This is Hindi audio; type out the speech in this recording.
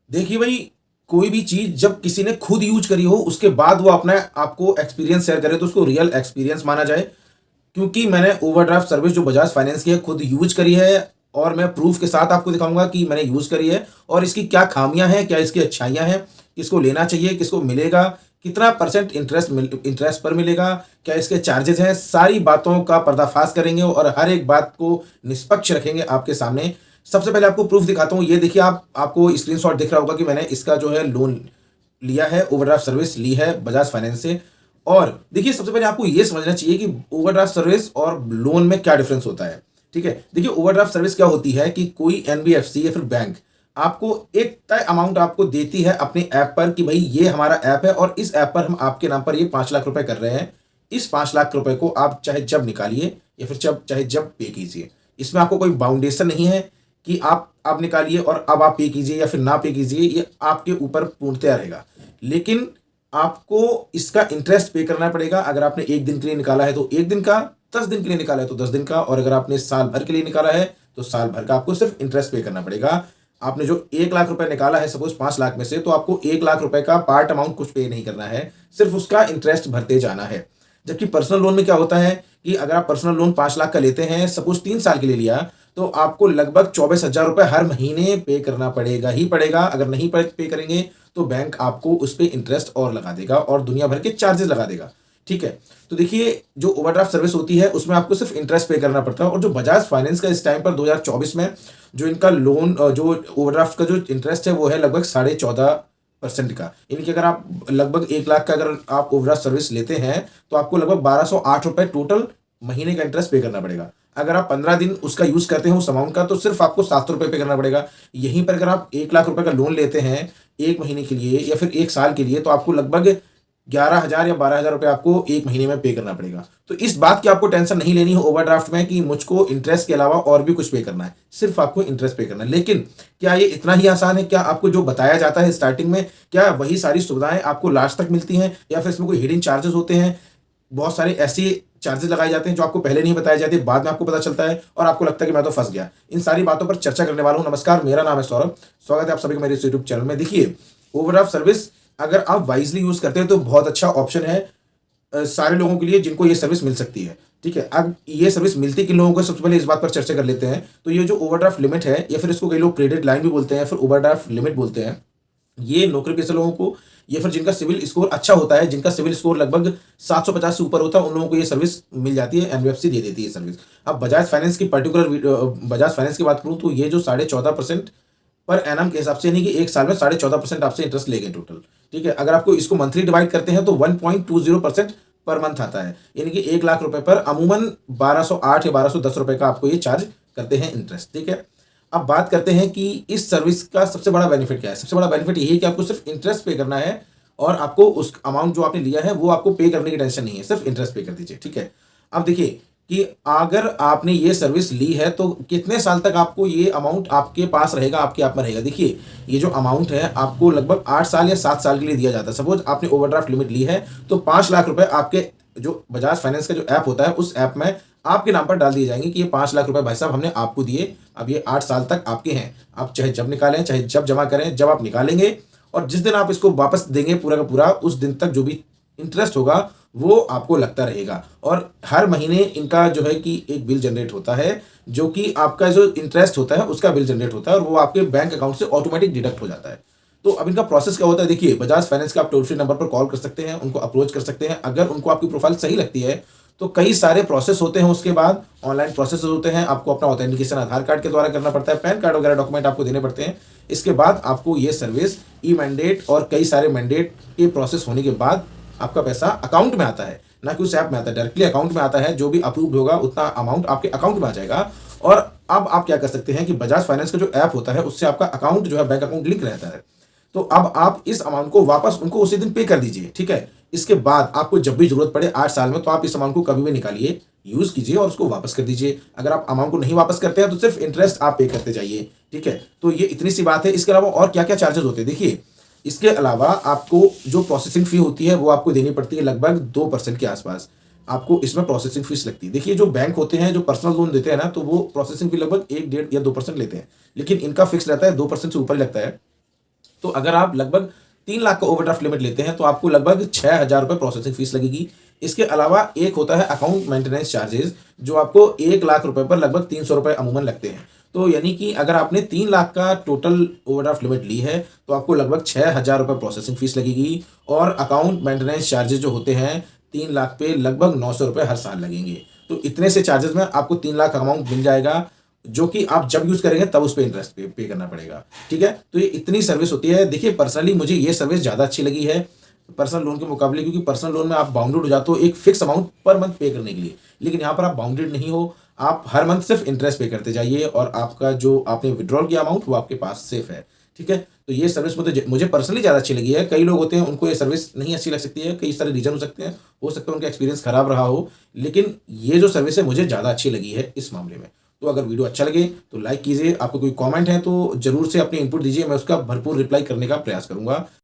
देखिए भाई, कोई भी चीज़ जब किसी ने खुद यूज़ करी हो, उसके बाद वो अपना आपको एक्सपीरियंस शेयर करे, तो उसको रियल एक्सपीरियंस माना जाए। क्योंकि मैंने ओवरड्राफ्ट सर्विस जो बजाज फाइनेंस की है, खुद यूज़ करी है और मैं प्रूफ़ के साथ आपको दिखाऊँगा कि मैंने यूज़ करी है और इसकी क्या ख़ामियाँ हैं, क्या इसकी अच्छाइयाँ हैं, किसको लेना चाहिए, किसको मिलेगा, कितना परसेंट इंटरेस्ट पर मिलेगा, क्या इसके चार्जेज़ हैं, सारी बातों का पर्दाफ़ाश करेंगे और हर एक बात को निष्पक्ष रखेंगे आपके सामने। सबसे पहले आपको प्रूफ़ दिखाता हूँ, ये देखिए आपको स्क्रीनशॉट दिख रहा होगा कि मैंने इसका जो है लोन लिया है, ओवरड्राफ्ट सर्विस ली है बजाज फाइनेंस से। और देखिए, सबसे पहले आपको ये समझना चाहिए कि ओवरड्राफ्ट सर्विस और लोन में क्या डिफरेंस होता है। ठीक है, देखिए ओवरड्राफ्ट सर्विस क्या होती है कि कोई एनबीएफसी या फिर बैंक आपको एक तय अमाउंट आपको देती है अपने ऐप पर कि भाई ये हमारा ऐप है और इस ऐप पर हम आपके नाम पर ये 5 लाख रुपए कर रहे हैं। इस 5 लाख रुपए को आप चाहे जब निकालिए या फिर चाहे जब पे कीजिए। इसमें आपको कोई बाउंडेशन नहीं है कि आप अब निकालिए और अब आप पे कीजिए या फिर ना पे कीजिए, ये आपके ऊपर पूर्णतया रहेगा। लेकिन आपको इसका इंटरेस्ट पे करना पड़ेगा। अगर आपने 1 दिन के लिए निकाला है तो 1 दिन का, 10 दिन के लिए निकाला है तो 10 दिन का, और अगर आपने साल भर के लिए निकाला है तो साल भर का आपको सिर्फ इंटरेस्ट पे करना पड़ेगा। आपने जो 1 लाख रुपए निकाला है सपोज 5 लाख में से, तो आपको 1 लाख रुपए का पार्ट अमाउंट कुछ पे नहीं करना है, सिर्फ उसका इंटरेस्ट भरते जाना है। जबकि पर्सनल लोन में क्या होता है कि अगर आप पर्सनल लोन 5 लाख का लेते हैं, सपोज 3 साल के लिए लिया, तो आपको लगभग 24,000 रुपए हर महीने पे करना पड़ेगा ही पड़ेगा। अगर नहीं पे करेंगे तो बैंक आपको उस पे इंटरेस्ट और लगा देगा और दुनिया भर के चार्जेस लगा देगा। ठीक है, तो देखिए जो ओवरड्राफ्ट सर्विस होती है उसमें आपको सिर्फ इंटरेस्ट पे करना पड़ता है। और जो बजाज फाइनेंस का इस टाइम पर 2024 में जो इनका लोन जो ओवरड्राफ्ट का जो इंटरेस्ट है वो है लगभग 14.5% का। यानी कि अगर आप लगभग 1 लाख का अगर आप ओवरड्राफ्ट सर्विस लेते हैं तो आपको लगभग 1208 रुपए टोटल महीने का इंटरेस्ट पे करना पड़ेगा। अगर आप 15 दिन उसका यूज करते हैं उस अमाउंट का, तो सिर्फ आपको 700 रुपए पे करना पड़ेगा। यहीं पर अगर आप 1 लाख रुपए का लोन लेते हैं 1 महीने के लिए या फिर 1 साल के लिए, तो आपको लगभग 11,000 या 12,000 रुपए आपको 1 महीने में पे करना पड़ेगा। तो इस बात की आपको टेंशन नहीं लेनी है ओवरड्राफ्ट में कि मुझको इंटरेस्ट के अलावा और भी कुछ पे करना है, सिर्फ आपको इंटरेस्ट पे करना है। लेकिन क्या ये इतना ही आसान है? क्या आपको जो बताया जाता है स्टार्टिंग में, क्या वही सारी सुविधाएं आपको लास्ट तक मिलती हैं या फिर इसमें कोई हिडन चार्जेस होते हैं? बहुत सारे ऐसे चार्जेस लगाए जाते हैं जो आपको पहले नहीं बताए जाते, बाद में आपको पता चलता है और आपको लगता है कि मैं तो फंस गया। इन सारी बातों पर चर्चा करने वाला हूं। नमस्कार, मेरा नाम है सौरभ, स्वागत है आप सभी का मेरे यूट्यूब चैनल में। देखिए, ओवरड्राफ्ट सर्विस अगर आप वाइजली यूज करते हैं तो बहुत अच्छा ऑप्शन है सारे लोगों के लिए जिनको ये सर्विस मिल सकती है। ठीक है, अब ये सर्विस मिलती किन लोगों को, सबसे पहले इस बात पर चर्चा कर लेते हैं। तो ये जो ओवरड्राफ्ट लिमिट है या फिर इसको कई लोग क्रेडिट लाइन भी बोलते हैं, फिर ओवरड्राफ्ट लिमिट बोलते हैं, ये नौकरी पेशे लोगों को या फिर जिनका सिविल स्कोर अच्छा होता है, जिनका सिविल स्कोर लगभग 750 से ऊपर होता है, उन लोगों को ये सर्विस मिल जाती है। एनबीएफसी दे देती है सर्विस। अब बजाज फाइनेंस की बजाज फाइनेंस की बात करूं तो ये जो 14.5% पर एनम के हिसाब से, यानी कि 1 साल में 14.5% आपसे इंटरेस्ट लेंगे टोटल। ठीक है, अगर आपको इसको मंथली डिवाइड करते हैं तो 1.20% पर मंथ आता है। यानी कि 1 लाख रुपए पर अमूमन 1208 या 1210 रुपए का आपको ये चार्ज करते हैं इंटरेस्ट। ठीक है, अब बात करते हैं कि इस सर्विस का सबसे बड़ा बेनिफिट क्या है। सबसे बड़ा बेनिफिट यही है कि आपको सिर्फ इंटरेस्ट पे करना है और आपको उस अमाउंट जो आपने लिया है वो आपको पे करने की टेंशन नहीं है, सिर्फ इंटरेस्ट पे कर दीजिए। ठीक है, अब देखिए कि अगर आपने ये सर्विस ली है तो कितने साल तक आपको ये अमाउंट आपके पास रहेगा, आपके आप में रहेगा। देखिए, ये जो अमाउंट है आपको लगभग 8 साल या 7 साल के लिए दिया जाता है। सपोज आपने ओवरड्राफ्ट लिमिट ली है तो 5 लाख रुपए आपके जो बजाज फाइनेंस का जो ऐप होता है उस ऐप में आपके नाम पर डाल दिए जाएंगे कि ये 5 लाख रुपए भाई साहब हमने आपको दिए, अब ये 8 साल तक आपके हैं। आप चाहे जब निकालें, चाहे जब जमा करें, जब आप निकालेंगे और जिस दिन आप इसको वापस देंगे पूरा का पूरा, उस दिन तक जो भी इंटरेस्ट होगा वो आपको लगता रहेगा। और हर महीने इनका जो है कि एक बिल जनरेट होता है, जो कि आपका जो इंटरेस्ट होता है उसका बिल जनरेट होता है और वो आपके बैंक अकाउंट से ऑटोमेटिक डिडक्ट हो जाता है। तो अब इनका प्रोसेस क्या होता है, देखिए बजाज फाइनेंस का आप टोल फ्री नंबर पर कॉल कर सकते हैं, उनको अप्रोच कर सकते हैं। अगर उनको आपकी प्रोफाइल सही लगती है तो कई सारे प्रोसेस होते हैं, उसके बाद ऑनलाइन प्रोसेस होते हैं। आपको अपना ऑथेंटिकेशन आधार कार्ड के द्वारा करना पड़ता है, पैन कार्ड वगैरह डॉक्यूमेंट आपको देने पड़ते हैं। इसके बाद आपको ये सर्विस ई मैंडेट और कई सारे मैंडेट के प्रोसेस होने के बाद आपका पैसा अकाउंट में आता है, ना कि उस ऐप में आता है, डायरेक्टली अकाउंट में आता है। जो भी अप्रूव्ड होगा उतना अमाउंट आपके अकाउंट में आ जाएगा। और अब आप क्या कर सकते हैं कि बजाज फाइनेंस का जो ऐप होता है उससे आपका अकाउंट जो है बैंक अकाउंट लिंक रहता है। तो अब आप इस अमाउंट को वापस उनको उसी दिन पे कर दीजिए। ठीक है, इसके बाद आपको जब भी जरूरत पड़े 8 साल में, तो आप इस अमाउंट को कभी भी निकालिए, यूज कीजिए और उसको वापस कर दीजिए। अगर आप अमाउंट को नहीं वापस करते हैं तो सिर्फ इंटरेस्ट आप पे करते जाइए। ठीक है, तो ये इतनी सी बात है। इसके अलावा और क्या क्या चार्जेस होते हैं, देखिए इसके अलावा आपको जो प्रोसेसिंग फी होती है वो आपको देनी पड़ती है लगभग 2% के आसपास। आपको इसमें प्रोसेसिंग फीस लगती है। देखिए, जो बैंक होते हैं जो पर्सनल लोन देते हैं ना, तो वो प्रोसेसिंग फी लगभग 1, 1.5 या 2% लेते हैं, लेकिन इनका फिक्स रहता है 2% से ऊपर ही लगता है। तो अगर आप लगभग 3 लाख का ओवरड्राफ्ट लिमिट लेते हैं तो आपको लगभग 6,000 रुपये प्रोसेसिंग फीस लगेगी। इसके अलावा एक होता है अकाउंट मेंटेनेंस चार्जेस, जो आपको 1 लाख रुपए पर लगभग 300 रुपये अमूमन लगते हैं। तो यानी कि अगर आपने 3 लाख का टोटल ओवरड्राफ्ट लिमिट ली है तो आपको लगभग 6,000 रुपये प्रोसेसिंग फीस लगेगी, और अकाउंट मेंटेनेंस चार्जेस जो होते हैं 3 लाख पे लगभग 900 रुपये हर साल लगेंगे। तो इतने से चार्जेस में आपको 3 लाख अमाउंट मिल जाएगा, जो कि आप जब यूज़ करेंगे तब उस पे इंटरेस्ट पे करना पड़ेगा। ठीक है? तो ये इतनी सर्विस होती है। देखिए, पर्सनली मुझे ये सर्विस ज़्यादा अच्छी लगी है पर्सनल लोन के मुकाबले, क्योंकि पर्सनल लोन में आप बाउंडेड हो जाते हो एक फिक्स अमाउंट पर मंथ पे करने के लिए, लेकिन यहाँ पर आप बाउंडेड नहीं हो। आप हर मंथ सिर्फ इंटरेस्ट पे करते जाइए और आपका जो आपने विड्रॉल किया अमाउंट वो आपके पास सेफ है। ठीक है? तो ये सर्विस मुझे पर्सनली ज़्यादा अच्छी लगी है। कई लोग होते हैं उनको ये सर्विस नहीं अच्छी लग सकती है, कई सारे रीज़न हो सकते हैं, हो सकता है उनका एक्सपीरियंस खराब रहा हो, लेकिन ये जो सर्विस है मुझे ज़्यादा अच्छी लगी है इस मामले में। तो अगर वीडियो अच्छा लगे तो लाइक कीजिए, आपको कोई कमेंट है तो ज़रूर से अपनी इनपुट दीजिए, मैं उसका भरपूर रिप्लाई करने का प्रयास करूँगा।